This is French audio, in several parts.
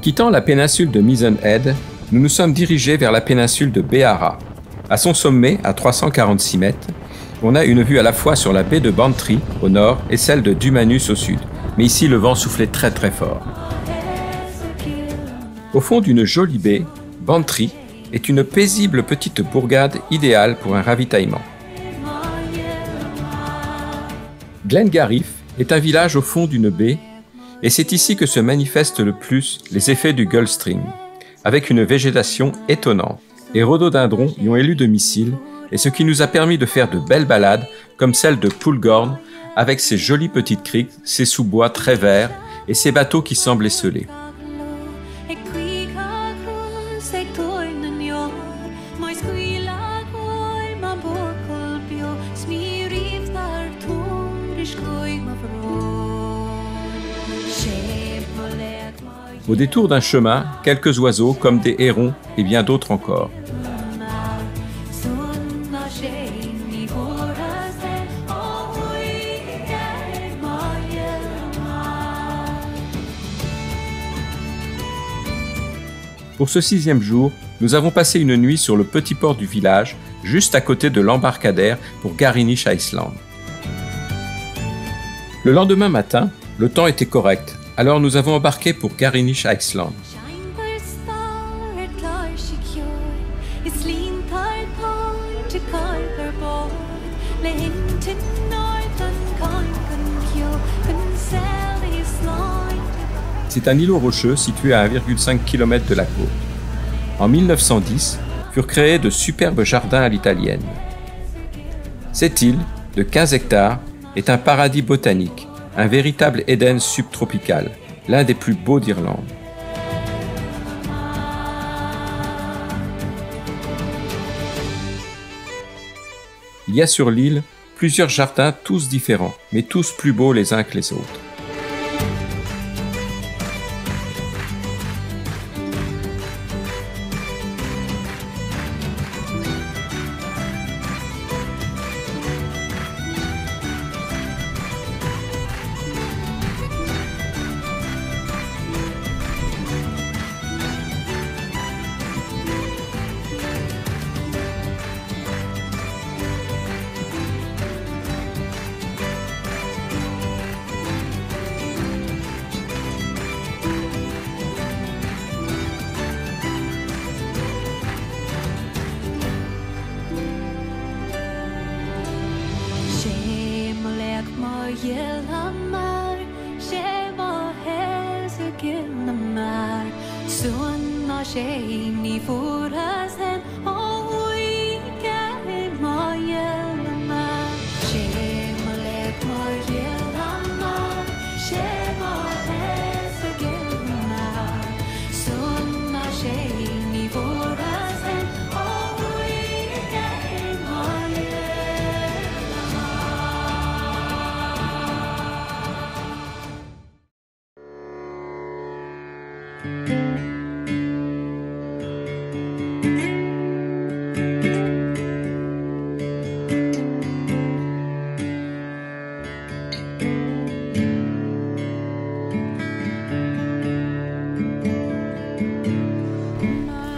Quittant la péninsule de Mizen Head, nous nous sommes dirigés vers la péninsule de Behara. À son sommet, à 346 mètres, on a une vue à la fois sur la baie de Bantry au nord et celle de Dumanus au sud. Mais ici, le vent soufflait très très fort. Au fond d'une jolie baie, Bantry est une paisible petite bourgade idéale pour un ravitaillement. Glengarriff est un village au fond d'une baie et c'est ici que se manifestent le plus les effets du Gulf Stream, avec une végétation étonnante. Les rhododendrons y ont élu domicile et ce qui nous a permis de faire de belles balades comme celle de Poulgorn avec ses jolies petites criques, ses sous-bois très verts et ses bateaux qui semblent esselés. Au détour d'un chemin, quelques oiseaux comme des hérons et bien d'autres encore. Pour ce 6e jour, nous avons passé une nuit sur le petit port du village, juste à côté de l'embarcadère pour Garinish Island. Le lendemain matin, le temps était correct, alors nous avons embarqué pour Garinish Island. C'est un îlot rocheux situé à 1,5 km de la côte. En 1910, furent créés de superbes jardins à l'italienne. Cette île, de 15 hectares, est un paradis botanique, un véritable Éden subtropical, l'un des plus beaux d'Irlande. Il y a sur l'île plusieurs jardins tous différents, mais tous plus beaux les uns que les autres.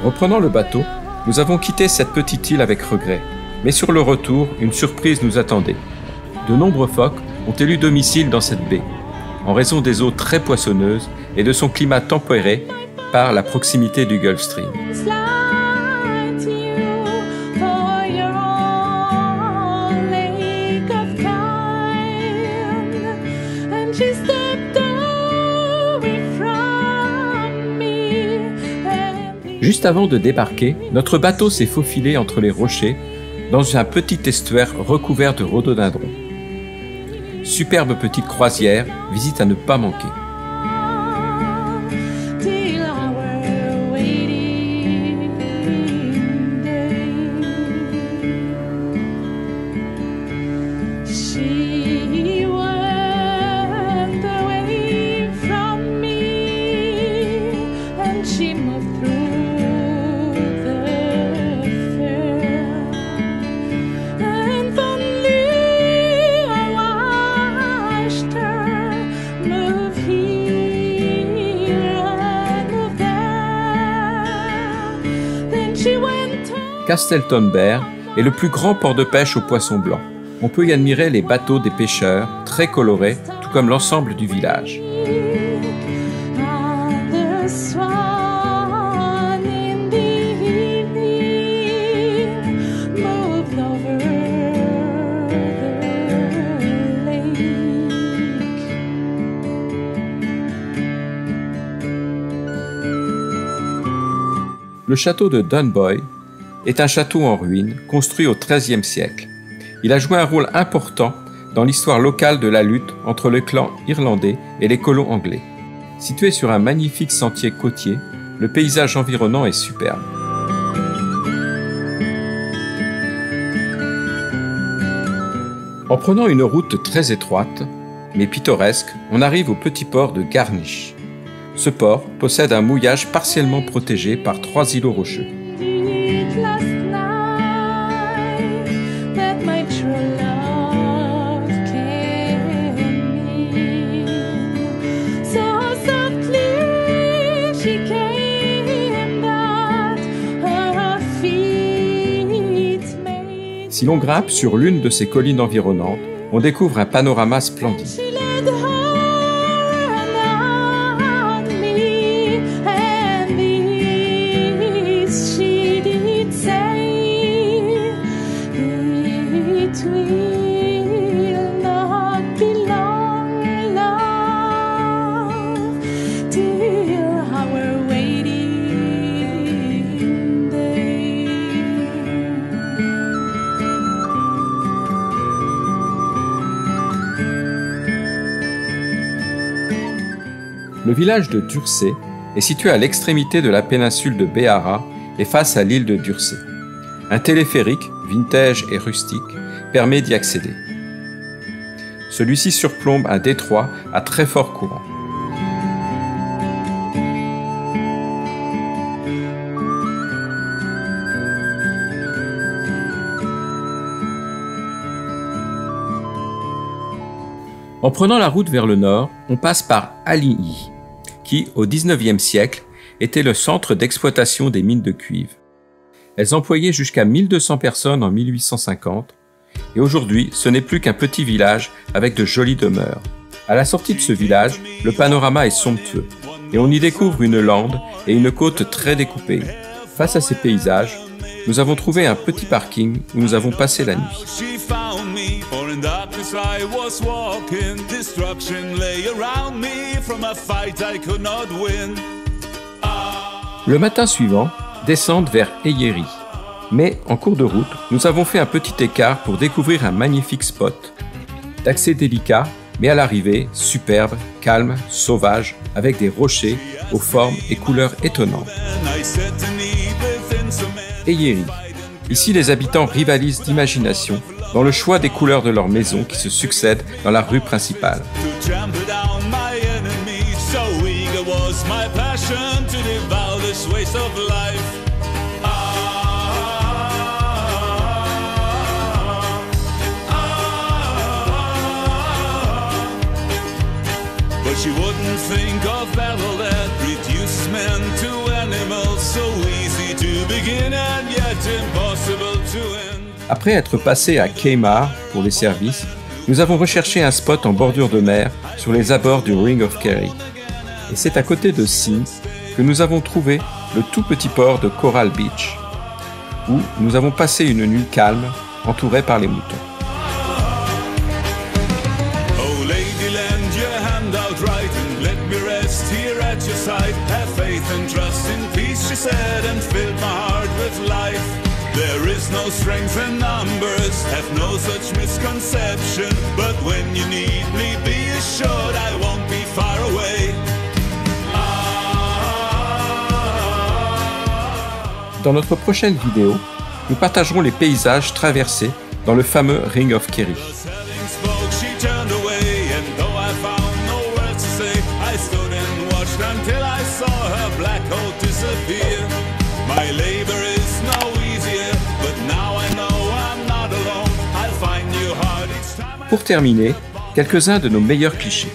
Reprenant le bateau, nous avons quitté cette petite île avec regret. Mais sur le retour, une surprise nous attendait. De nombreux phoques ont élu domicile dans cette baie, en raison des eaux très poissonneuses et de son climat tempéré par la proximité du Gulf Stream. Juste avant de débarquer, notre bateau s'est faufilé entre les rochers dans un petit estuaire recouvert de rhododendrons. Superbe petite croisière, visite à ne pas manquer. Move here. Castleton Bear est le plus grand port de pêche aux poissons blancs. On peut y admirer les bateaux des pêcheurs, très colorés, tout comme l'ensemble du village. Le château de Dunboy est un château en ruine construit au XIIIe siècle. Il a joué un rôle important dans l'histoire locale de la lutte entre le clan irlandais et les colons anglais. Situé sur un magnifique sentier côtier, le paysage environnant est superbe. En prenant une route très étroite, mais pittoresque, on arrive au petit port de Garnish. Ce port possède un mouillage partiellement protégé par 3 îlots rocheux. Si l'on grimpe sur l'une de ces collines environnantes, on découvre un panorama splendide. Le village de Dursey est situé à l'extrémité de la péninsule de Beara et face à l'île de Dursey. Un téléphérique, vintage et rustique, permet d'y accéder. Celui-ci surplombe un détroit à très fort courant. En prenant la route vers le nord, on passe par Alligny, qui, au XIXe siècle, était le centre d'exploitation des mines de cuivre. Elles employaient jusqu'à 1200 personnes en 1850, et aujourd'hui, ce n'est plus qu'un petit village avec de jolies demeures. À la sortie de ce village, le panorama est somptueux, et on y découvre une lande et une côte très découpée. Face à ces paysages, nous avons trouvé un petit parking où nous avons passé la nuit. Le matin suivant, descente vers Eyeri. Mais en cours de route, nous avons fait un petit écart pour découvrir un magnifique spot. D'accès délicat, mais à l'arrivée, superbe, calme, sauvage, avec des rochers aux formes et couleurs étonnantes. Eyeri. Ici, les habitants rivalisent d'imagination dans le choix des couleurs de leurs maisons qui se succèdent dans la rue principale. She wouldn't think of battle that reduced men to animals, so easy to begin and yet impossible to end. Après être passé à Keimar pour les services, nous avons recherché un spot en bordure de mer sur les abords du Ring of Kerry. Et c'est à côté de Sins que nous avons trouvé le tout petit port de Coral Beach, où nous avons passé une nuit calme, entourée par les moutons. Have faith and trust in peace, she said, and filled my heart with life. There is no strength in numbers, have no such misconception. But when you need me, be assured I won't be far away. Dans notre prochaine vidéo, nous partagerons les paysages traversés dans le fameux Ring of Kerry. Until I saw her black coat disappear. My labor is no easier, but now I know I'm not alone. I'll find you hard each time. Pour terminer, quelques-uns de nos meilleurs clichés.